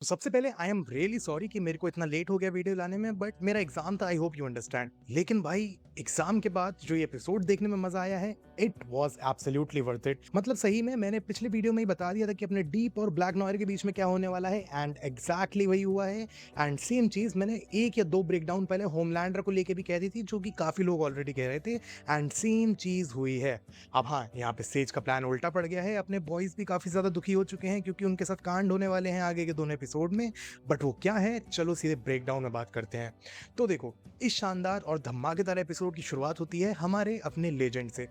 तो सबसे पहले आई एम रियली सॉरी कि मेरे को इतना लेट हो गया वीडियो लाने में, बट मेरा एग्जाम था। I hope you understand. लेकिन भाई, एग्जाम के बाद जो ये एपिसोड देखने में मजा आया है, it was absolutely worth it. मतलब सही में मैंने पिछले वीडियो में ही बता दिया था कि अपने डीप और ब्लैक नॉयर के बीच में क्या होने वाला है, एंड एग्जैक्टली वही हुआ है। एंड सेम चीज मैंने एक या दो ब्रेकडाउन पहले होमलैंडर को लेके भी कह दी थी, जो कि काफी लोग ऑलरेडी कह रहे थे, एंड सेम चीज हुई है। अब हाँ, यहाँ पे सेज का प्लान उल्टा पड़ गया है। अपने बॉयज भी काफी ज्यादा दुखी हो चुके हैं क्योंकि उनके साथ कांड होने वाले हैं आगे के दोनों एपिसोड में। बट वो क्या है, चलो सीधे ब्रेकडाउन में बात करते हैं। तो देखो, इस शानदार और धमाकेदार एपिसोड की शुरुआत होती है हमारे अपने लेजेंड से।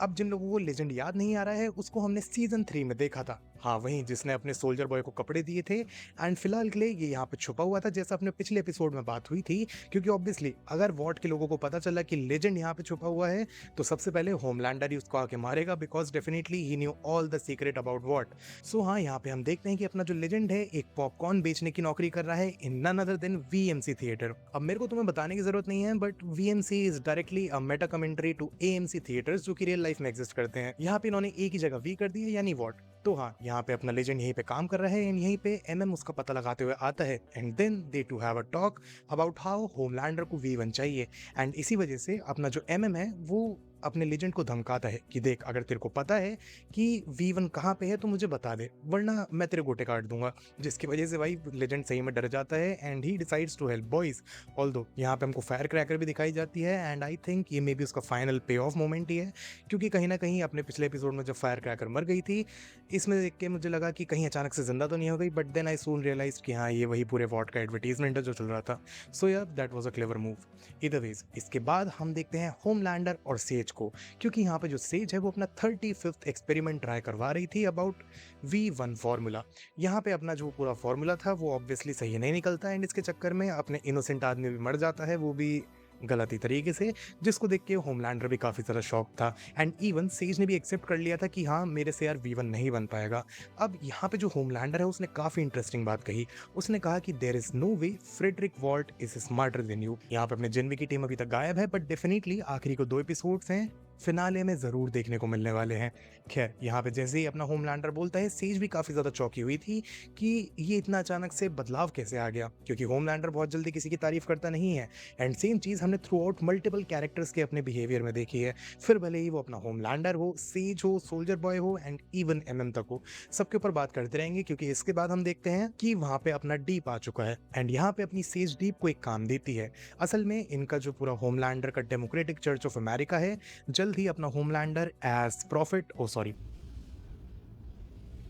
अब जिन लोगों को लेजेंड याद नहीं आ रहा है, उसको हमने सीजन 3 में देखा था। हाँ, वहीं जिसने अपने सोल्जर बॉय को कपड़े दिए थे। एंड फिलहाल के लिए ये यहाँ पे छुपा हुआ था, जैसा अपने पिछले एपिसोड में बात हुई थी। क्योंकि ऑब्वियसली अगर वॉट के लोगों को पता चला कि लेजेंड यहाँ पे छुपा हुआ है, तो सबसे पहले होमलैंडर ही उसको आके मारेगा, because definitely he knew all the secret about what. So हाँ, यहाँ पे हम देखते हैं कि अपना जो लेजेंड है एक पॉपकॉर्न बेचने की नौकरी कर रहा है in none other than VMC theatre. अब मेरे को तुम्हें बताने की जरूरत नहीं है, but VMC is directly a meta commentary to AMC theatres, जो कि रियल लाइफ में एग्जिस्ट करते हैं। यहाँ पे इन्होंने एक ही जगह वी कर दी है, यानी वॉट। तो हाँ, यहाँ पे अपना लेजेंड यहीं पे काम कर रहा है, एंड यहीं पे एमएम उसका पता लगाते हुए आता है। And then they to have a talk about how Homelander को वी1 चाहिए। एंड इसी वजह से अपना जो एमएम है वो अपने लेजेंड को धमकाता है कि देख, अगर तेरे को पता है कि वी1 कहाँ पे है तो मुझे बता दे, वरना मैं तेरे गोटे काट दूंगा। जिसकी वजह से भाई लेजेंड सही में डर जाता है, and he decides to help boys. Although यहाँ पे हमको फायर क्रैकर भी दिखाई जाती है, एंड आई थिंक ये मे बी उसका फाइनल पे ऑफ मोमेंट ही है। क्योंकि कहीं ना कहीं अपने पिछले एपिसोड में जब फायर क्रैकर मर गई थी, इसमें देख के मुझे लगा कि कहीं अचानक से जिंदा तो नहीं हो गई, but then I soon realise कि हाँ, ये वही पूरे वॉट का एडवर्टीजमेंट है जो चल रहा था। सो यार, that was a clever move. इधर वेज इसके बाद हम देखते हैं होमलैंडर और सेज को। क्योंकि यहाँ पे जो सेज है वो अपना 35th एक्सपेरिमेंट ट्राई करवा रही थी अबाउट वी1 फार्मूला। यहाँ पे अपना जो पूरा फार्मूला था वो ऑब्वियसली सही नहीं निकलता, एंड इसके चक्कर में अपने इनोसेंट आदमी भी मर जाता है, वो भी गलत ही तरीके से। जिसको देख के होमलैंडर भी काफी ज्यादा शॉक था, एंड इवन सेज ने भी एक्सेप्ट कर लिया था कि हाँ, मेरे से यार वी1 नहीं बन पाएगा। अब यहाँ पे जो होमलैंडर है उसने काफी इंटरेस्टिंग बात कही। उसने कहा कि there is no way Frederick Vought is smarter than you. यहाँ पे अपने जिनवी की टीम अभी तक गायब है, बट डेफिनेटली आखिरी को 2 एपिसोड्स हैं, फिनाले में जरूर देखने को मिलने वाले हैं। खैर, यहाँ पे जैसे ही अपना होमलैंडर बोलता है, सेज भी काफी ज्यादा चौंकी हुई थी कि ये इतना अचानक से बदलाव कैसे आ गया, क्योंकि होमलैंडर बहुत जल्दी किसी की तारीफ करता नहीं है। एंड सेम चीज हमने थ्रू आउट मल्टीपल कैरेक्टर्स के अपने बिहेवियर में देखी है। फिर भले ही वो अपना होमलैंडर हो, सेज हो, सोल्जर बॉय हो, एंड इवन एमएम तक हो, सबके ऊपर बात करते रहेंगे। क्योंकि इसके बाद हम देखते हैं कि वहां पे अपना डीप आ चुका है, एंड यहाँ पे अपनी सेज डीप को एक काम देती है। असल में इनका जो पूरा होमलैंडर का डेमोक्रेटिक चर्च ऑफ अमेरिका है, जल्द ही अपना होमलैंडर एज प्रॉफिट, ओ सॉरी,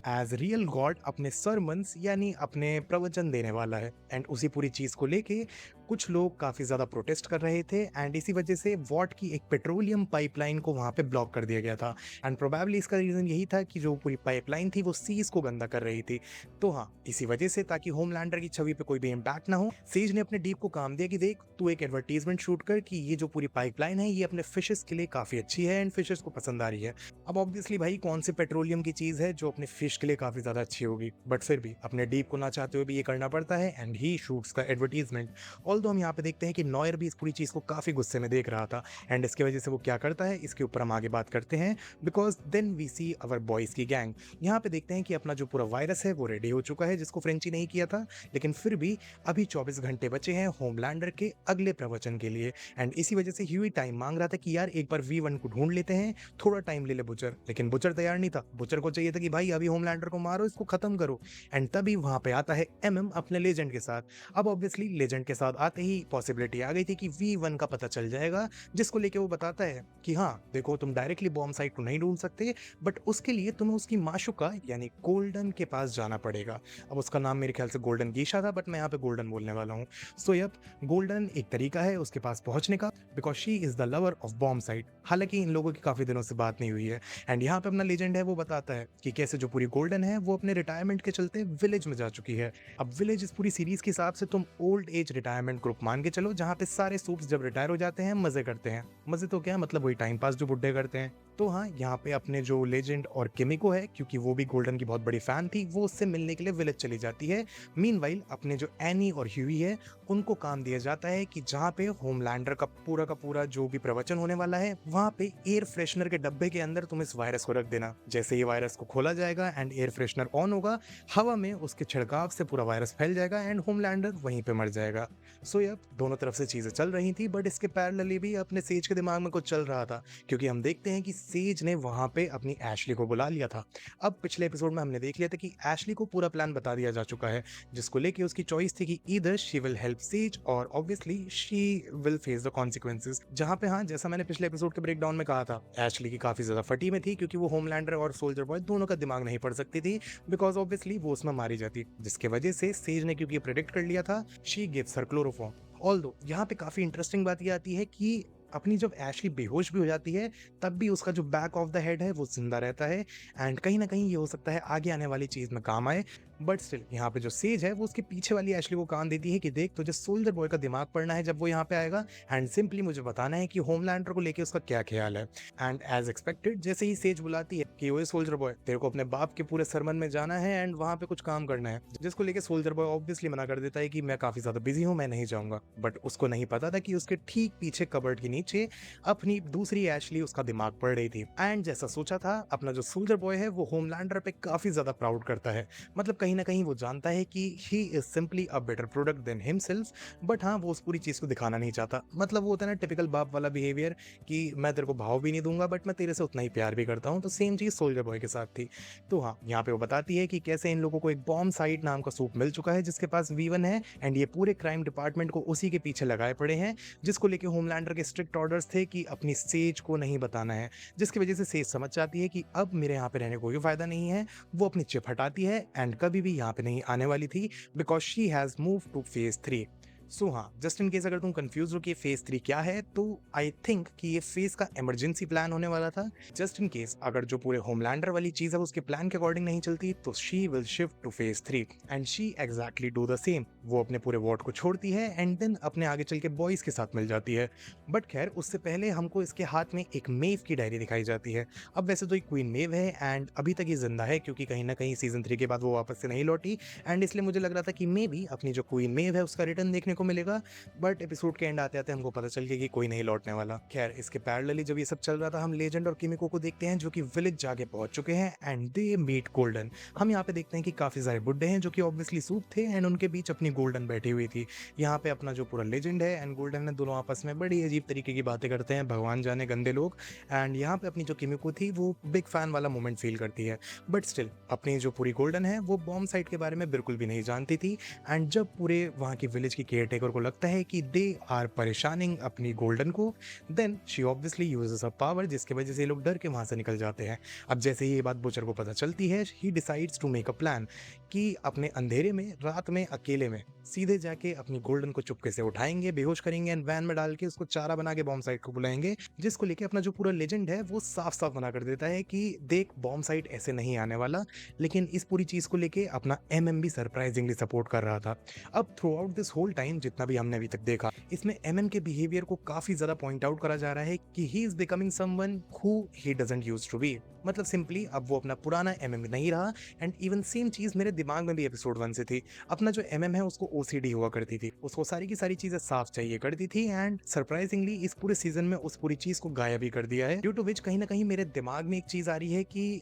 एज रियल गॉड अपने सरमन्स यानी अपने प्रवचन देने वाला है। एंड उसी पूरी चीज को लेके कुछ लोग काफी ज्यादा प्रोटेस्ट कर रहे थे, एंड इसी वजह से वॉट की एक पेट्रोलियम पाइपलाइन को वहां पे ब्लॉक कर दिया गया था। एंड प्रोबेबली इसका रीजन यही था कि जो पूरी पाइपलाइन थी वो सीज को गंदा कर रही थी। तो हाँ, इसी वजह से ताकि होमलैंडर की छवि पे कोई भी इम्पैक्ट ना हो, सेज ने अपने डीप को काम दिया कि देख, तू एक एडवर्टीजमेंट शूट कर कि ये जो पूरी पाइपलाइन है ये अपने फिशेस के लिए काफी अच्छी है, एंड फिशेस को पसंद आ रही है। अब ऑब्वियसली भाई, कौन सी पेट्रोलियम की चीज है जो अपने फिश के लिए काफी ज्यादा अच्छी होगी, बट फिर भी अपने डीप को ना चाहते हुए भी ये करना पड़ता है, एंड ही शूट्स का एडवर्टीजमेंट। ऑल्दो हम यहाँ पे देखते हैं कि नॉयर भी इस पूरी चीज को काफी गुस्से में देख रहा था, एंड इसकी वजह से वो क्या करता है, इसके ऊपर हम आगे बात करते हैं। Because then we see our boys की गैंग। यहाँ पे देखते हैं कि अपना जो पूरा वायरस है वो रेडी हो चुका है, जिसको फ्रेंची नहीं किया था, लेकिन फिर भी अभी 24 घंटे बचे हैं होमलैंडर के अगले प्रवचन के लिए। एंड इसी वजह से ह्यूई टाइम मांग रहा था कि यार एक बार वी1 को ढूंढ लेते हैं, थोड़ा टाइम ले ले बुचर। लेकिन बुचर तैयार नहीं था। बुचर को चाहिए था कि भाई अभी होमलैंडर को मारो, इसको खत्म करो। एंड तभी वहां पे आता है एमएम अपने लेजेंड के साथ। अब ऑब्वियसली लेजेंड के साथ आते ही पॉसिबिलिटी आ गई थी कि वी1 का पता चल जाएगा, जिसको लेके वो बताता है कि हाँ देखो, तुम डायरेक्टली बॉम्ब साइट को नहीं ढूंढ सकते, बट उसके लिए तुम्हें उसकी माशुका यानी गोल्डन के पास जाना पड़ेगा। अब उसका नाम मेरे ख्याल से गोल्डन गीशा था, बट मैं यहाँ पे गोल्डन बोलने वाला हूँ। सो यप, गोल्डन एक तरीका है उसके पास पहुंचने का, because she is the lover of bomb site. हालांकि इन लोगों की काफी दिनों से बात नहीं हुई है। एंड यहाँ पे अपना लेजेंड है वो बताता है कि कैसे जो पूरी गोल्डन है वो अपने रिटायरमेंट के चलते विलेज में जा चुकी है। अब विलेज इस पूरी सीरीज के हिसाब से तुम old age retirement friend group मान के चलो, जहाँ पे सारे सूप्स जब रिटायर हो जाते हैं मजे करते हैं। मजे तो क्या, मतलब वही टाइम पास जो बुड्ढे करते हैं। तो हाँ, यहाँ पे अपने जो लेजेंड और किमिको है, क्योंकि वो भी गोल्डन की बहुत बड़ी फैन थी, वो उससे मिलने के लिए विलेज चली जाती है। मीनवाइल अपने जो एनी और ह्यूई है, उनको काम दिया जाता है कि जहाँ पे होमलैंडर का पूरा जो भी प्रवचन होने वाला है, वहाँ पे एयर फ्रेशनर के डब्बे के अंदर तुम इस वायरस को रख देना। जैसे ये वायरस को खोला जाएगा एंड एयर फ्रेशनर ऑन होगा, हवा में उसके छिड़काव से पूरा वायरस फैल जाएगा एंड होमलैंडर वहीं पे मर जाएगा। सो अब दोनों तरफ से चीजें चल रही थी, बट इसके पैरेलली भी अपने सेज के दिमाग में कुछ चल रहा था, क्योंकि हम देखते हैं कि सेज ने वहां पे अपनी एशली को बुला लिया था। अब पिछले एपिसोड में हमने देख लिया था कि एशली को पूरा प्लान बता दिया जा चुका है, जिसको लेके उसकी चॉइस थी कि either she will help sage और obviously she will face the consequences. जहां पे हाँ, जैसा मैंने पिछले एपिसोड के ब्रेकडाउन में कहा था, एशली की काफी ज्यादा फटी में थी, क्योंकि वो होमलैंडर और सोल्जर बॉय दोनों का दिमाग नहीं पढ़ सकती थी, बिकॉज ऑब्वियसली वो उसमें मारी जाती, जिसके वजह से सेज ने क्योंकि प्रेडिक्ट कर लिया था, she gives her chloroform. Although यहाँ पे काफी इंटरेस्टिंग बात ये आती है कि अपनी जब एशली बेहोश भी हो जाती है, तब भी उसका जो बैक ऑफ द हेड है वो जिंदा रहता है, एंड कहीं ना कहीं ये हो सकता है आगे आने वाली चीज में काम आए। बट स्टिल यहाँ पे जो सेज है वो उसके पीछे वाली एशली को कान देती है कि देख, तुझे सोल्जर बॉय का दिमाग पढ़ना है जब वो यहाँ पे आएगा, एंड सिंपली मुझे बताना है कि होमलैंडर को लेके उसका क्या ख्याल है। एंड एज एक्सपेक्टेड, जैसे ही सेज बुलाती है कि ओए सोल्जर बॉय, तेरे को अपने बाप के पूरे सरमन में जाना है एंड वहां पे कुछ काम करना है, जिसको लेके सोल्जर बॉय ऑब्वियसली मना कर देता है कि मैं काफी ज्यादा बिजी हूँ, मैं नहीं जाऊंगा। बट उसको नहीं पता था कि उसके ठीक पीछे कबर्ड के नीचे अपनी दूसरी एशली उसका दिमाग पढ़ रही थी। एंड जैसा सोचा था, अपना जो सोल्जर बॉय है वो होमलैंडर पे काफी ज्यादा प्राउड करता है। मतलब कहीं ना कहीं वो जानता है कि he is simply a better product than himself, but हाँ, वो उस पूरी चीज को दिखाना नहीं चाहता। मतलब वो होता है ना टिपिकल बाप वाला बिहेवियर कि मैं तेरे को भाव भी नहीं दूंगा, बट मैं तेरे से उतना ही प्यार भी करता हूँ। तो सेम चीज सोल्जर बॉय के साथ थी। तो हाँ, यहाँ पे वो बताती है कि कैसे इन लोगों को एक बॉम्ब साइट नाम का सूप मिल चुका है, जिसके पास V1 है, एंड ये पूरे क्राइम डिपार्टमेंट को उसी के पीछे लगाए पड़े हैं, जिसको लेके होमलैंडर के स्ट्रिक्ट ऑर्डर्स थे कि अपनी सेज को नहीं बताना है। जिसकी वजह से सेज समझ जाती है कि अब मेरे यहाँ पे रहने को कोई फायदा नहीं है। वो अपनी चिप हटाती है एंड कभी भी यहाँ पे नहीं आने वाली थी, because she has move two phase 3। सो हाँ, जस्ट इन केस अगर तुम कंफ्यूज हो कि फेज 3 क्या है, तो आई थिंक कि ये फेज का इमरजेंसी प्लान होने वाला था। जस्ट इन केस अगर जो पूरे होमलैंडर वाली चीज है उसके प्लान के अकॉर्डिंग नहीं चलती, तो she will shift two phase 3 and she exactly do the same. वो अपने पूरे वॉर्ड को छोड़ती है एंड देन अपने आगे चल के बॉयज के साथ मिल जाती है। बट खैर, उससे पहले हमको इसके हाथ में एक मेव की डायरी दिखाई जाती है। अब वैसे तो एक क्वीन मेव है एंड अभी तक ये जिंदा है, क्योंकि कहीं ना कहीं सीजन 3 के बाद वो वापस से नहीं लौटी, एंड इसलिए मुझे लग रहा था कि मे बी अपनी जो क्वीन मेव है उसका रिटर्न देखने को मिलेगा। बट एपिसोड के एंड आते आते हमको पता चल गया कि कोई नहीं लौटने वाला। खैर, इसके पैरेलली जब ये सब चल रहा था, हम लेजेंड और किमिको को देखते हैं जो कि विलेज जाके पहुंच चुके हैं एंड दे मीट गोल्डन। हम यहाँ पे देखते हैं कि काफी सारे बुड्ढे हैं जो कि ऑब्वियसली सूप थे, एंड उनके बीच अपनी गोल्डन बैठी हुई थी। यहाँ पे अपना जो पूरा लेजेंड है एंड गोल्डन है, दोनों आपस में बड़ी अजीब तरीके की बातें करते हैं, भगवान जाने गंदे लोग। एंड यहाँ पे अपनी जो किमिको थी वो बिग फैन वाला मोमेंट फील करती है। बट स्टिल अपनी जो पूरी गोल्डन है वो बॉम्ब साइट के बारे में बिल्कुल भी नहीं जानती थी। एंड जब पूरे वहाँ की विलेज की केयर टेकर को लगता है कि दे आर परेशानिंग अपनी गोल्डन को, then she obviously uses a power, जिसकी वजह से लोग डर के वहां से निकल जाते हैं। अब जैसे ही ये बात बुचर को पता चलती है, he decides to make a plan कि अपने अंधेरे में, रात में, अकेले में सीधे जाके अपनी गोल्डन को चुपके से उठाएंगे, बेहोश करेंगे एंड वैन में डाल के उसको चारा बना के बॉम्ब साइट को बुलाएंगे। जिसको लेके अपना जो पूरा लेजेंड है वो साफ साफ मना कर देता है कि देख, बॉम्ब साइट ऐसे नहीं आने वाला। लेकिन इस पूरी चीज को लेके अपना MM भी सरप्राइजिंगली सपोर्ट कर रहा था। अब throughout this whole time जितना भी हमने अभी तक देखा, इसमें MM के बिहेवियर को काफी ज्यादा पॉइंट आउट करा जा रहा है कि he is becoming someone who he doesn't used to be. मतलब सिंपली अब वो अपना पुराना MM नहीं रहा। एंड इवन सेम चीज मेरे दिमाग में भी एपिसोड 1 से थी। अपना जो MM है उसको OCD हुआ करती थी, उसको सारी की सारी चीजें साफ चाहिए करती थी, एंड सरप्राइजिंगली इस पूरे सीजन में उस पूरी चीज को गायब भी कर दिया है। ड्यू टू विच कहीं ना कहीं मेरे दिमाग में एक चीज आ रही है कि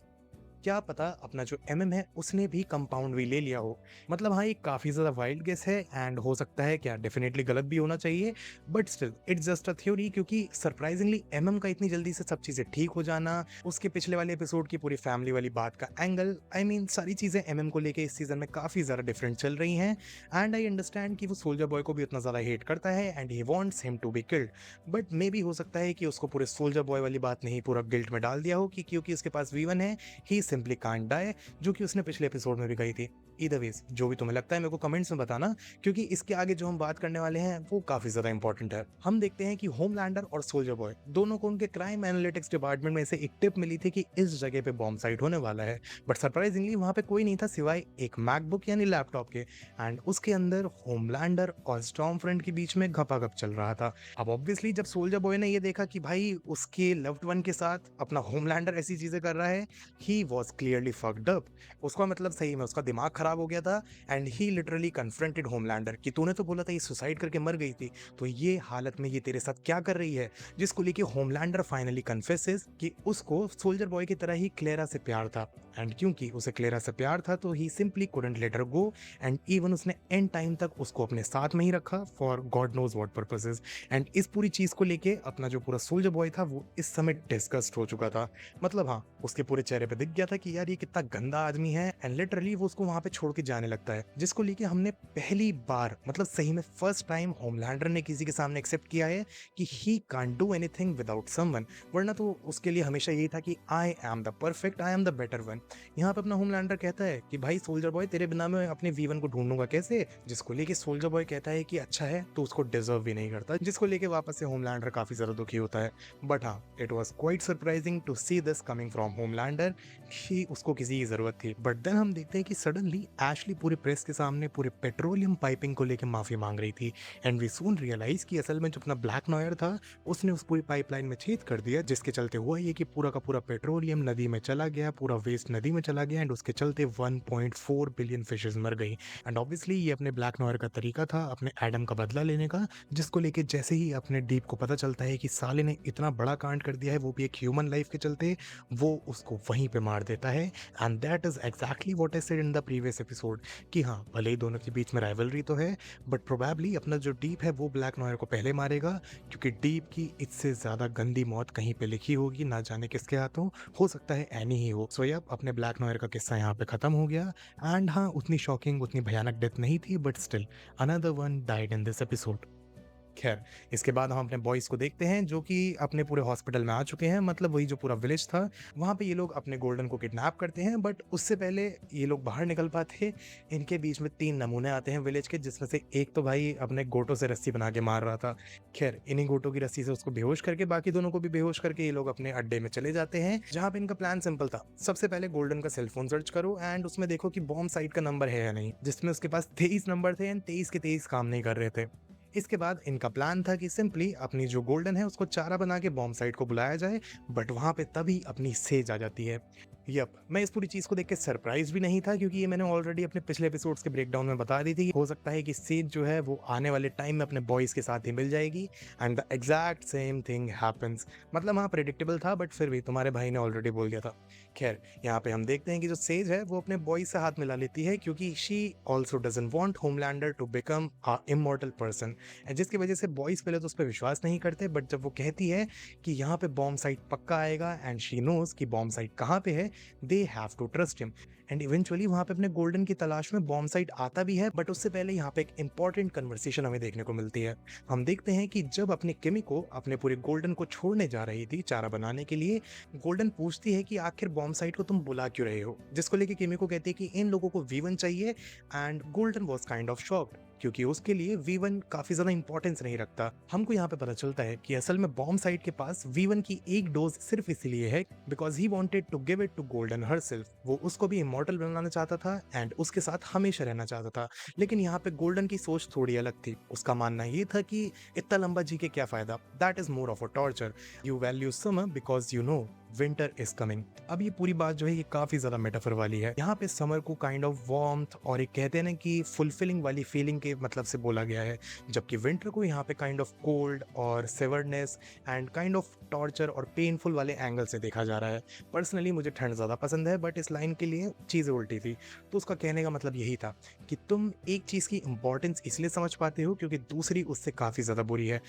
क्या पता अपना जो MM है उसने भी कंपाउंड भी ले लिया हो। मतलब हाँ, ये काफी ज्यादा वाइल्ड गेस है एंड हो सकता है, क्या डेफिनेटली गलत भी होना चाहिए, but still it's just a theory. क्योंकि सरप्राइजिंगली MM का इतनी जल्दी से सब चीजें ठीक हो जाना, उसके पिछले वाले एपिसोड की पूरी फैमिली वाली बात का एंगल, आई मीन सारी चीजें MM को लेके इस सीजन में काफी ज्यादा डिफरेंट चल रही हैं। एंड आई अंडरस्टैंड कि वो सोल्जर बॉय को भी उतना ज्यादा हेट करता है and he wants him to be killed, but maybe हो सकता है कि उसको पूरे सोल्जर बॉय वाली बात नहीं पूरा गिल्ट में डाल दिया हो कि क्योंकि उसके पास V1 है, ही सिंपली कांट डाई, जो कि उसने पिछले एपिसोड में भी कही थी। ईदर वेज जो भी तुम्हें लगता है मेरे को कमेंट्स में बताना, क्योंकि इसके आगे जो हम बात करने वाले हैं वो काफी ज्यादा इंपॉर्टेंट है। हम देखते हैं कि होमलैंडर और सोल्जर बॉय दोनों को उनके क्राइम एनालिटिक्स डिपार्टमेंट में से एक टिप मिली थी कि इस जगह पे बॉम्ब साइट होने वाला है, बट सरप्राइजिंगली वहां पे कोई नहीं था सिवाय एक मैकबुक यानी लैपटॉप के, एंड उसके अंदर होमलैंडर और स्टॉर्म फ्रंट के बीच में घपाघप चल रहा था। अब ऑब्वियसली जब सोल्जर बॉय ने ये देखा कि भाई उसके लव्ड वन के साथ अपना होमलैंडर ऐसी चीजें कर रहा है, he was clearly fucked up. उसका मतलब सही में उसका दिमाग खराब हो गया था, and he literally confronted Homelander कि तूने तो बोला था ये सुसाइड करके मर गई थी, तो ये हालत में ये तेरे साथ क्या कर रही है। जिसको लेके होमलैंडर फाइनली कन्फेसेस कि उसको सोल्जर बॉय की तरह ही क्लेरा से प्यार था, एंड क्योंकि उसे क्लेरा से प्यार था तो he simply couldn't let her go, and even उसने एंड टाइम तक उसको अपने साथ में ही रखा for God knows what purposes. And इस पूरी चीज को लेके अपना जो पूरा सोल्जर बॉय था वो इस समय डिस्कस्ड हो चुका था। मतलब हाँ, उसके पूरे चेहरे पे दिख गया था कि यार ये कितना गंदा आदमी है, एंड लिटरली वो उसको वहां पे छोड़ के जाने लगता है। जिसको लेके हमने पहली बार मतलब सही में फर्स्ट टाइम होमलैंडर ने किसी के सामने एक्सेप्ट किया है कि he can't do anything without someone, वरना तो उसके लिए हमेशा यही था कि I am the perfect, I am the better one. यहाँ पे अपना होमलैंडर कहता है कि भाई सोल्जर बॉय तेरे बिना मैं अपने वीवन को ढूंढूंगा कैसे, जिसको लेके सोल्जर बॉय कहता है कि अच्छा है तो उसको डिजर्व भी नहीं करता, जिसको लेके वापस से होमलैंडर काफी ज्यादा दुखी होता है। बट हाँ, it was quite surprising to see this coming from Homelander कि उसको किसी की जरूरत थी। बट देन हम देखते हैं कि सडनली एशली पूरे प्रेस के सामने पूरे पेट्रोलियम पाइपिंग को लेकर माफी मांग रही थी, एंड वी सून रियलाइज कि असल में जो अपना ब्लैक नॉयर था उसने उस पूरी पाइपलाइन में छेद कर दिया, जिसके चलते हुआ ये कि पूरा का पूरा पेट्रोलियम नदी में चला गया, पूरा वेस्ट नदी में चला गया, एंड उसके चलते 1.4 बिलियन फिशेस मर गई। एंड ऑब्वियसली ये अपने ब्लैक नॉयर का तरीका था अपने एडम का बदला लेने का, जिसको लेके जैसे ही अपने डीप को पता चलता है कि साले ने इतना बड़ा कांड कर दिया है वो भी एक ह्यूमन लाइफ के चलते, वो उसको वहीं पे मार देता है। And that is exactly what I said in the previous episode कि हाँ, भले ही दोनों के बीच में राइवलरी तो है, बट प्रोबेबली अपना जो डीप है वो ब्लैक नॉयर को पहले मारेगा, क्योंकि डीप की इससे ज्यादा गंदी मौत कहीं पे लिखी होगी, ना जाने किसके हाथों, हो सकता है एनी ही हो। सो यप, अपने ब्लैक नॉयर का किस्सा यहाँ पे खत्म हो गया। एंड हाँ, उतनी शॉकिंग उतनी भयानक डेथ नहीं थी, but still another one died in this episode. खैर, इसके बाद हम अपने बॉयज को देखते हैं जो कि अपने पूरे हॉस्पिटल में आ चुके हैं, मतलब वही जो पूरा विलेज था वहाँ पे ये लोग अपने गोल्डन को किडनैप करते हैं। बट उससे पहले ये लोग बाहर निकल पाते, इनके बीच में 3 नमूने आते हैं विलेज के, जिसमें से एक तो भाई अपने गोटों से रस्सी बना के मार रहा था। खैर, इन्हीं गोटों की रस्सी से उसको बेहोश करके बाकी दोनों को भी बेहोश करके ये लोग अपने अड्डे में चले जाते हैं, जहाँ पे इनका प्लान सिंपल था। सबसे पहले गोल्डन का सेलफोन सर्च करो एंड उसमें देखो कि बॉम्ब साइट का नंबर है या नहीं, जिसमें उसके पास 23 नंबर थे एंड 23 के 23 काम नहीं कर रहे थे। इसके बाद इनका प्लान था कि सिंपली अपनी जो गोल्डन है उसको चारा बना के बॉम्ब साइट को बुलाया जाए, बट वहां पे तभी अपनी सेज आ जाती है। यप, मैं इस पूरी चीज को देख के सरप्राइज भी नहीं था, क्योंकि ये मैंने ऑलरेडी अपने पिछले एपिसोड्स के ब्रेकडाउन में बता दी थी। हो सकता है कि सेज जो है वो आने वाले टाइम में अपने बॉयज के साथ ही मिल जाएगी, and the exact same thing happens. मतलब हाँ, प्रेडिक्टेबल था, बट फिर भी तुम्हारे भाई ने ऑलरेडी बोल दिया था। खैर, यहाँ पे हम देखते हैं कि जो सेज है वो अपने बॉयज से हाथ मिला लेती है, क्योंकि she also doesn't want Homelander to become a immortal person, जिसकी वजह से बॉयज पहले तो उस पर विश्वास नहीं करते, बट जब वो कहती है कि यहाँ पे बॉम्ब साइट पक्का आएगा एंड शी नोज कि बॉम्ब साइट कहाँ पे है, they have to trust him. And eventually वहां पे अपने गोल्डन की तलाश में बॉम्ब साइट आता भी है, बट उससे पहले यहाँ पे एक इंपॉर्टेंट कन्वर्सेशन हमें देखने को मिलती है। हम देखते हैं कि जब अपने किमी को अपने पूरे गोल्डन को छोड़ने जा रही थी चारा बनाने के लिए, गोल्डन पूछती है कि आखिर बॉम्ब साइट को तुम बुला क्यों रहे हो, जिसको लेके किमी को कहती है कि इन लोगों को वीवन चाहिए, and golden was kind of shocked, क्योंकि उसके लिए V1 काफी ज्यादा इंपॉर्टेंस नहीं रखता। हमको यहाँ पे पता चलता है कि असल में बॉम्ब साइट के पास V1 की एक डोज सिर्फ इसीलिए है because he wanted to give it to Golden herself. वो उसको भी इमॉर्टल बनाना चाहता था एंड उसके साथ हमेशा रहना चाहता था। लेकिन यहाँ पे गोल्डन की सोच थोड़ी अलग थी। उसका मानना ये था कि इतना लंबा जी के क्या फायदा, that is more of a torture. You value summer because you know winter is coming. अब ये पूरी बात जो है ये काफी ज्यादा मेटाफर वाली है। यहाँ पे समर को काइंड ऑफ वार्मथ और एक कहते हैं ना कि फुलफिलिंग वाली फीलिंग के मतलब से बोला गया है, जबकि विंटर को यहाँ पे काइंड ऑफ कोल्ड और सेवर्डनेस एंड काइंड ऑफ टॉर्चर और पेनफुल वाले एंगल से देखा जा रहा है। पर्सनली मुझे ठंड ज्यादा पसंद है, बट इस लाइन के लिए चीजें उल्टी थी। तो उसका कहने का मतलब यही था कि तुम एक चीज की इंपॉर्टेंस इसलिए समझ पाते हो क्योंकि दूसरी उससे काफी ज्यादा बुरी है।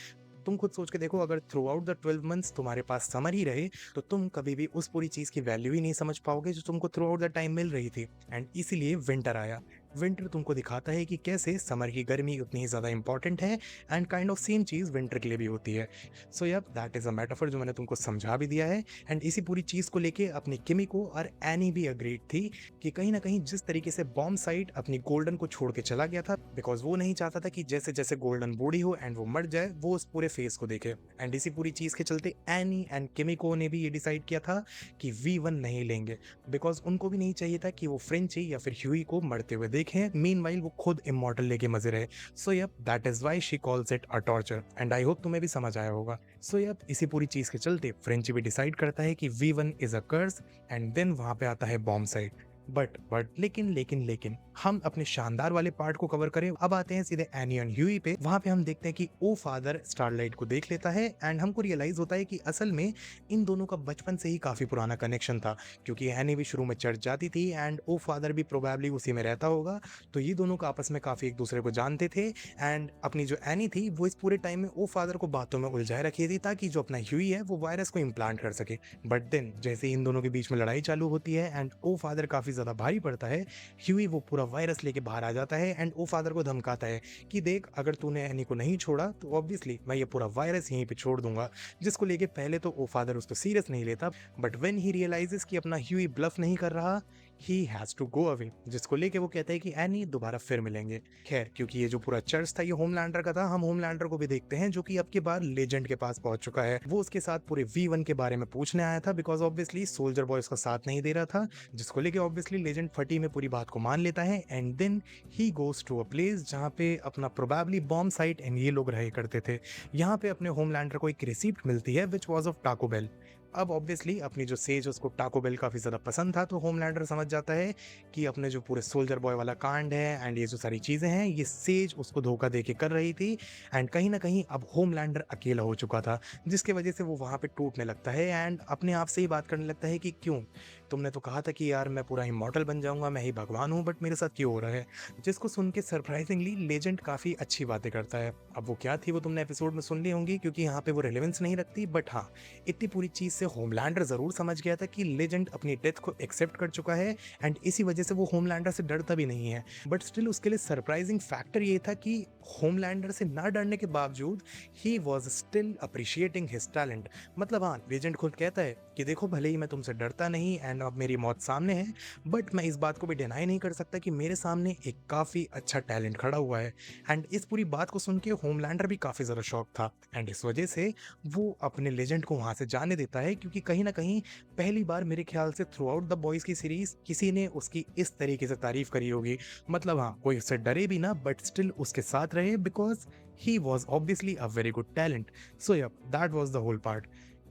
तुम खुद सोच के देखो, अगर थ्रू आउट द 12 मंथ्स तुम्हारे पास समर ही रहे तो तुम कभी भी उस पूरी चीज की वैल्यू ही नहीं समझ पाओगे जो तुमको थ्रू आउट द टाइम मिल रही थी। एंड इसीलिए विंटर आया। विंटर तुमको दिखाता है कि कैसे समर की गर्मी उतनी ही ज़्यादा इंपॉर्टेंट है एंड काइंड ऑफ सेम चीज़ विंटर के लिए भी होती है। So yep that is a metaphor जो मैंने तुमको समझा भी दिया है। एंड इसी पूरी चीज़ को लेके अपनी किमिको और एनी भी अग्रीड थी कि कहीं ना कहीं जिस तरीके से बॉम्ब साइड अपनी गोल्डन को छोड़ के चला गया था, बिकॉज वो नहीं चाहता था कि जैसे जैसे गोल्डन बूढ़ी हो एंड वो मर जाए वो उस पूरे फेस को देखे। एंड इसी पूरी चीज़ के चलते एनी एंड किमिको ने भी ये डिसाइड किया था कि V1 नहीं लेंगे, बिकॉज उनको भी नहीं चाहिए था कि वो फ्रेंची या फिर ह्यूई को मरते हुए देखें। मीनवाइल वो खुद इमॉर्टल लेके मजे रहे। So yep that is why she calls it a torture and I hope तुम्हें भी समझ आया होगा। सो यप इसी पूरी चीज के चलते फ्रेंची भी डिसाइड करता है कि V1 is a curse and then वहां पे आता है बॉम्ब साइड। बट लेकिन हम अपने शानदार वाले पार्ट को कवर करें, अब आते हैं सीधे एनी एंड ह्यूई पे। वहां पे हम देखते हैं कि ओ फादर स्टारलाइट को देख लेता है एंड हमको रियलाइज होता है कि असल में इन दोनों का बचपन से ही काफी पुराना कनेक्शन था, क्योंकि एनी भी शुरू में चर्च जाती थी एंड ओ फादर भी प्रोबेबली उसी में रहता होगा। तो ये दोनों का आपस में काफी एक दूसरे को जानते थे एंड अपनी जो एनी थी वो इस पूरे टाइम में ओ फादर को बातों में उलझाए रखी थी ताकि जो अपना ह्यूई है वो वायरस को इम्प्लांट कर सके। बट देन जैसे ही इन दोनों के बीच में लड़ाई चालू होती है एंड ओ फादर काफी ज्यादा भारी पड़ता है, ह्यूई वो पूरा वायरस लेके बाहर आ जाता है एंड ओ फादर को धमकाता है कि देख अगर तूने एनी को नहीं छोड़ा तो ऑब्वियसली मैं ये पूरा वायरस यहीं पे छोड़ दूंगा। जिसको लेके पहले तो ओ फादर उसको सीरियस नहीं लेता, बट व्हेन ही रियलाइजेस कि अपना ह्यूई ब्लफ नहीं कर रहा, he has to go away, जिसको लेके वो कहता है कि एनी दोबारा फिर मिलेंगे। खैर क्योंकि ये जो पूरा चर्च था ये होमलैंडर का था, हम होमलैंडर को भी देखते हैं जो कि अब की बार लेजेंड के पास पहुंच चुका है। वो उसके साथ पूरे V1 के बारे में पूछने आया था बिकॉज ऑब्वियसली सोल्जर बॉय उसका साथ नहीं दे रहा था, जिसको लेके ऑब्वियसली लेजेंड फटी में पूरी बात को मान लेता है and then he goes to a place जहाँ पे अपना प्रोबेबली बॉम्ब साइट एंड ये लोग रहे करते थे। यहाँ पे अपने होमलैंडर को एक रिसिप्ट मिलती है which was of Taco Bell. अब ऑब्वियसली अपनी जो सेज उसको टाको बेल काफी ज्यादा पसंद था, तो होमलैंडर समझ जाता है कि अपने जो पूरे सोल्जर बॉय वाला कांड है एंड ये जो सारी चीजें हैं ये सेज उसको धोखा दे के कर रही थी एंड कहीं ना कहीं अब होमलैंडर अकेला हो चुका था, जिसकी वजह से वो वहां पे टूटने लगता है एंड अपने आप से ही बात करने लगता है कि क्यों तुमने तो कहा था कि यार मैं पूरा इमॉर्टल बन जाऊंगा, मैं ही भगवान हूँ, बट मेरे साथ क्यों हो रहा है। जिसको सुन के सरप्राइजिंगली लेजेंड काफी अच्छी बातें करता है। अब वो क्या थी वो तुमने एपिसोड में सुन ली होंगी क्योंकि यहाँ पे वो रिलेवेंस नहीं रखती, बट हाँ इतनी पूरी चीज से होमलैंडर जरूर समझ गया था कि लेजेंड अपनी डेथ को एक्सेप्ट कर चुका है एंड इसी वजह से वो होमलैंडर से डरता भी नहीं है। बट स्टिल उसके लिए सरप्राइजिंग फैक्टर ये था कि होमलैंडर से ना डरने के बावजूद he was still appreciating his talent. मतलब हाँ लेजेंड खुद कहता है कि देखो भले ही मैं तुमसे डरता नहीं एंड अब मेरी मौत सामने है, बट मैं इस बात को भी डिनाई नहीं कर सकता कि मेरे सामने एक काफी अच्छा टैलेंट खड़ा हुआ है। एंड इस पूरी बात को सुन के होमलैंडर भी काफी ज्यादा शॉक था एंड इस वजह से वो अपने लेजेंड को वहां से जाने देता है, क्योंकि कहीं ना कहीं पहली बार मेरे ख्याल से थ्रू आउट द बॉयज की सीरीज किसी ने उसकी इस तरीके से तारीफ करी होगी। मतलब हाँ कोई उससे डरे भी ना बट स्टिल उसके साथ रहे because he was obviously a very good talent. So yep that was the whole part.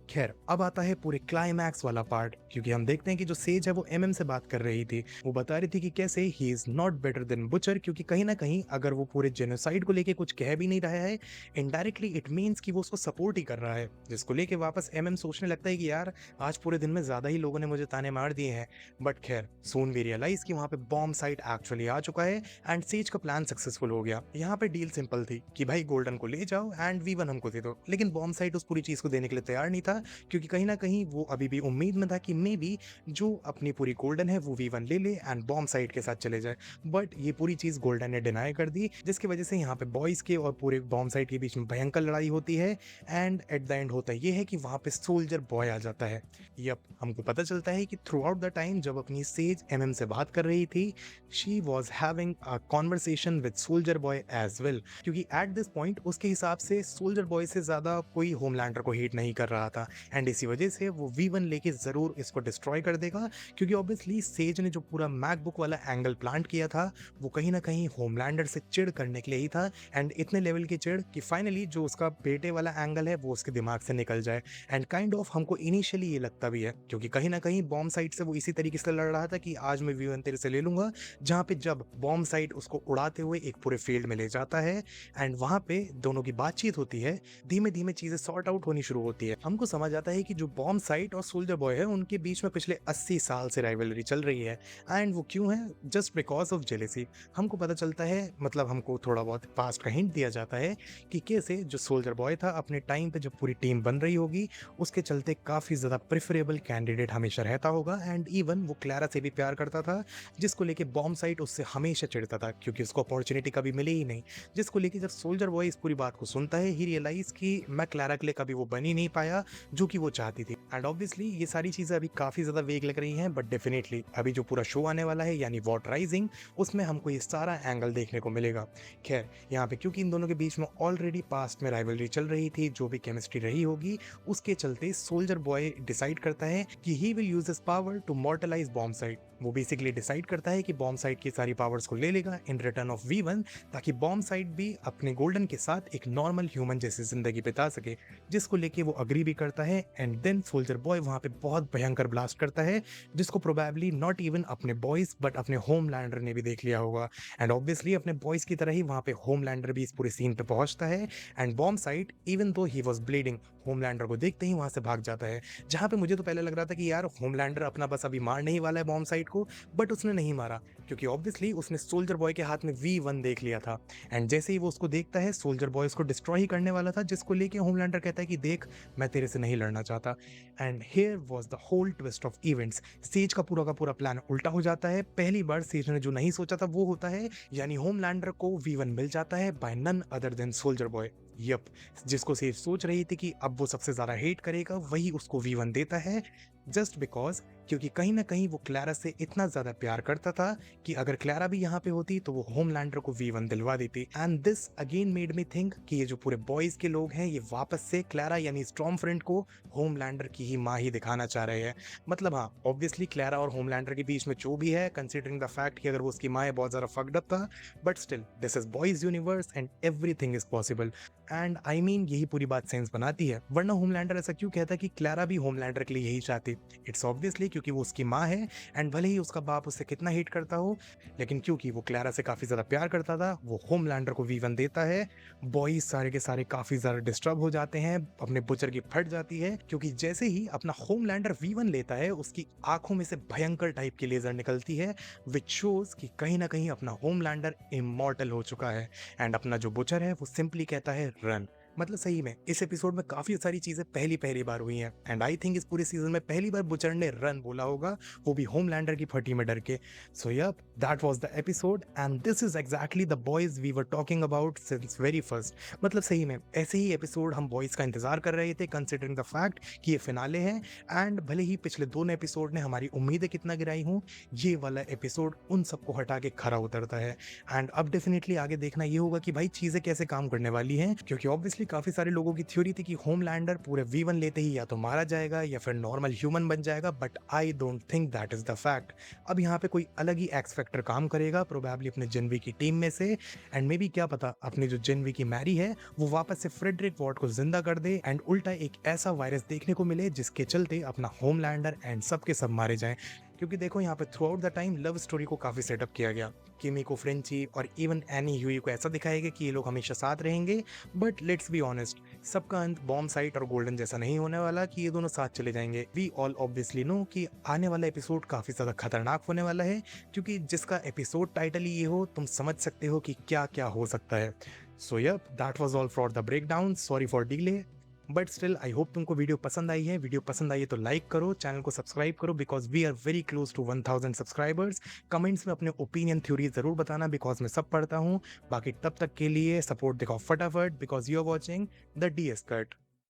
खैर अब आता है पूरे क्लाइमैक्स वाला पार्ट, क्योंकि हम देखते हैं कि जो सेज है वो MM से बात कर रही थी। वो बता रही थी कि कैसे he is not better than butcher, क्योंकि कहीं ना कहीं अगर वो पूरे जेनोसाइड को लेके कुछ कह भी नहीं रहा है इनडायरेक्टली इट मींस कि वो उसको सपोर्ट ही कर रहा है। जिसको लेके वापस MM सोचने लगता है कि यार आज पूरे दिन में ज्यादा ही लोगों ने मुझे ताने मार दिए हैं। बट खैर सून वी रियलाइज कि वहां पे बॉम्ब साइट एक्चुअली आ चुका है एंड सेज का प्लान सक्सेसफुल हो गया। यहाँ पे डील सिंपल थी कि भाई गोल्डन को ले जाओ एंड V1 हमको दे दो, लेकिन बॉम्ब साइट उस पूरी चीज को देने के लिए तैयार नहीं था, क्योंकि कहीं ना कहीं वो अभी भी उम्मीद में था कि मे बी जो अपनी पूरी गोल्डन है वो V1 ले ले एंड बॉम्ब साइड के साथ चले जाए। बट ये पूरी चीज गोल्डन ने डिनाई कर दी, जिसकी वजह से यहाँ पे बॉयज के और पूरे बॉम्ब साइड के बीच में भयंकर लड़ाई होती है एंड एट द एंड होता ये है कि वहां पे सोल्जर बॉय आ जाता है। यप हमको पता चलता है कि थ्रू आउट द टाइम जब अपनी सेज MM से बात कर रही थी she was having a conversation with Soldier Boy as well, क्योंकि एट दिस पॉइंट उसके हिसाब से सोल्जर बॉय से ज्यादा कोई होमलैंडर को हेट नहीं कर रहा था एंड इसी वजह से वो V1 लेके जरूर इसको डिस्ट्रॉय कर देगा, क्योंकि ऑब्वियसली सेज ने जो पूरा मैकबुक वाला एंगल प्लांट किया था वो कहीं ना कहीं होमलैंडर से चिढ़ करने के लिए ही था एंड इतने लेवल की चिढ़ कि फाइनली जो उसका बेटे वाला एंगल है वो उसके दिमाग से निकल जाए। एंड काइंड ऑफ हमको इनिशियली ये लगता भी है क्योंकि कहीं ना कहीं बॉम्ब साइट से वो इसी तरीके से लड़ रहा था कि आज मैं V1 तेरे से ले लूंगा, जहां पे जब बॉम्ब साइट उसको उड़ाते हुए एक पूरे फील्ड में ले जाता है एंड वहां पे दोनों की बातचीत होती है, धीमे धीमे चीजें सॉर्ट आउट होनी शुरू होती है। हमको समझ आता है कि जो बॉम्ब साइट और सोल्जर बॉय है उनके बीच में पिछले 80 साल से राइवलरी चल रही है। एंड वो क्यों है? Just because of jealousy. हमको पता चलता है, मतलब हमको थोड़ा बहुत पास्ट का हिंट दिया जाता है कि कैसे जो सोल्जर बॉय था अपने टाइम पे जब पूरी टीम बन रही होगी उसके चलते काफ़ी ज़्यादा प्रेफरेबल कैंडिडेट हमेशा रहता होगा। एंड इवन वो क्लैरा से भी प्यार करता था, जिसको लेके बॉम्ब साइट उससे हमेशा चिढ़ता था क्योंकि उसको अपॉर्चुनिटी कभी मिली ही नहीं। जिसको लेके जब सोल्जर बॉय इस पूरी बात को सुनता है, ही रियलाइज कि मैं क्लैरा के लिए कभी वो बन ही नहीं पाया जो कि वो चाहती थी। एंड ऑब्वियसली ये सारी चीज़ें अभी काफ़ी ज़्यादा वेग लग रही हैं, बट डेफिनेटली अभी जो पूरा शो आने वाला है यानी वॉट राइजिंग, उसमें हमको ये सारा एंगल देखने को मिलेगा। खैर यहाँ पे क्योंकि इन दोनों के बीच में ऑलरेडी पास्ट में राइवलरी चल रही थी, जो भी केमिस्ट्री रही होगी उसके चलते सोल्जर बॉय डिसाइड करता है कि he will use his power to mortalize bomb site. वो बेसिकली डिसाइड करता है कि बॉम्ब साइट की सारी पावर्स को ले लेगा इन रिटर्न ऑफ V1, ताकि बॉम्ब साइट भी अपने गोल्डन के साथ एक नॉर्मल ह्यूमन जैसी जिंदगी बिता सके। जिसको लेके वो अग्री भी करता है। एंड देन सोल्जर बॉय वहां पे बहुत भयंकर ब्लास्ट करता है, जिसको प्रोबेबली नॉट इवन अपने बॉयज बट अपने होमलैंडर ने भी देख लिया होगा। एंड ऑब्वियसली अपने बॉयज की तरह ही वहां पे होमलैंडर भी इस पूरे सीन पे पहुंचता है। And bomb site even though he was bleeding, Homelander को देखते ही वहां से भाग जाता है। जहां पे मुझे तो पहले लग रहा था कि यार होमलैंडर अपना बस अभी मारने ही वाला है बॉम्ब साइट को, बट उसने नहीं मारा क्योंकि ऑब्वियसली उसने सोल्जर बॉय के हाथ में V1 देख लिया था। एंड जैसे ही वो उसको देखता है, सोल्जर बॉय उसको डिस्ट्रॉय ही करने वाला था, जिसको लेके होमलैंडर कहता है कि देख मैं तेरे से नहीं लड़ना चाहता। And here was the whole twist of events. Sage का पूरा प्लान उल्टा हो जाता है। पहली बार सेज ने जो नहीं सोचा था वो होता है, यानी होमलैंडर को V1 मिल जाता है by none other than Soldier Boy. Yep, जिसको सेज सोच रही थी कि अब वो सबसे ज्यादा हेट करेगा, वही उसको V1 देता है। जस्ट बिकॉज, क्योंकि कहीं ना कहीं वो क्लैरा से इतना ज्यादा प्यार करता था कि अगर क्लैरा भी यहाँ पे होती तो वो होमलैंडर को V1 दिलवा देती। And this again made me think कि ये जो पूरे बॉयज के लोग हैं ये वापस से क्लैरा यानी स्टॉर्म फ्रेंड को होमलैंडर की ही माँ ही दिखाना चाह रहे हैं। मतलब हाँ, ऑब्वियसली क्लैरा और होमलैंडर के बीच में जो भी है, कंसिडरिंग द फैक्ट कि अगर वो उसकी माँ है बहुत ज्यादा फक्ड अप था, but still this is boys universe and everything is possible. And I mean यही पूरी बात सेंस बनाती है, वरना होमलैंडर ऐसा क्यों कहता कि क्लैरा भी होमलैंडर के लिए यही चाहती? इट्स ऑब्वियसली क्योंकि वो उसकी माँ है। एंड भले ही उसका बाप उससे कितना हेट करता हो, लेकिन क्योंकि वो क्लैरा से काफी ज्यादा प्यार करता था, वो होमलैंडर को V1 देता है। बॉयज सारे के सारे काफी ज्यादा डिस्टर्ब हो जाते हैं, अपने बुचर की फट जाती है, क्योंकि जैसे ही अपना होमलैंडर V1 लेता है उसकी आंखों में से भयंकर टाइप की लेजर निकलती है, विच शोज कि कहीं ना कहीं अपना होमलैंडर इमॉर्टल हो चुका है। एंड अपना जो बुचर है वो सिंपली कहता है रन। मतलब सही में इस एपिसोड में काफी सारी चीजें पहली बार हुई हैं। एंड आई थिंक इस पूरे सीजन में पहली बार बुचर ने रन बोला होगा, वो भी होमलैंडर की फटी में डर के। So yep, that was the episode and this is exactly the boys we were talking about since very first. मतलब सही में ऐसे ही एपिसोड हम बॉयज का इंतजार कर रहे थे, कंसिडरिंग द फैक्ट कि ये फिनाले है। एंड भले ही पिछले दोनों एपिसोड ने हमारी उम्मीदें कितना गिराई हूँ, ये वाला एपिसोड उन सबको हटा के खरा उतरता है। एंड अब डेफिनेटली आगे देखना ये होगा कि भाई चीजें कैसे काम करने वाली हैं, क्योंकि ऑब्वियसली काफी सारे लोगों की थ्योरी थी कि होमलैंडर पूरे V1 लेते ही या तो मारा जाएगा या फिर नॉर्मल ह्यूमन बन जाएगा, but I don't think that is the fact. अब यहाँ पे कोई अलग ही एक्स फैक्टर काम करेगा, प्रोबेबली अपने जिनवी की टीम में से। एंड मे बी क्या पता अपनी जो जिनवी की मैरी है वो वापस से फ्रेडरिक वॉर्ड को जिंदा कर दे एंड उल्टा एक ऐसा वायरस देखने को मिले जिसके चलते अपना होमलैंडर एंड सबके सब मारे जाएं। क्योंकि देखो यहाँ पे through out the time love story को काफी सेटअप किया गया। किमी को, फ्रेंची और इवन एनी ह्यूई को ऐसा दिखाया गया कि ये लोग हमेशा साथ रहेंगे, बट लेट्स बी ऑनेस्ट, सबका अंत बॉम्ब साइट और गोल्डन जैसा नहीं होने वाला कि ये दोनों साथ चले जाएंगे। वी ऑल ऑब्वियसली नो कि आने वाला एपिसोड काफी ज्यादा खतरनाक होने वाला है, क्योंकि जिसका एपिसोड टाइटल ही ये हो, तुम समझ सकते हो कि क्या क्या हो सकता है। So yep, that was all for the breakdown, sorry for delay, but still I hope तुमको वीडियो पसंद आई है। वीडियो पसंद आई है तो लाइक करो, चैनल को सब्सक्राइब करो, because we are very close to 1000 subscribers. Comments में अपने ओपिनियन थ्योरी जरूर बताना, बिकॉज मैं सब पढ़ता हूँ। बाकी तब तक के लिए सपोर्ट दिखाओ फटाफट, because you are watching the DS cut.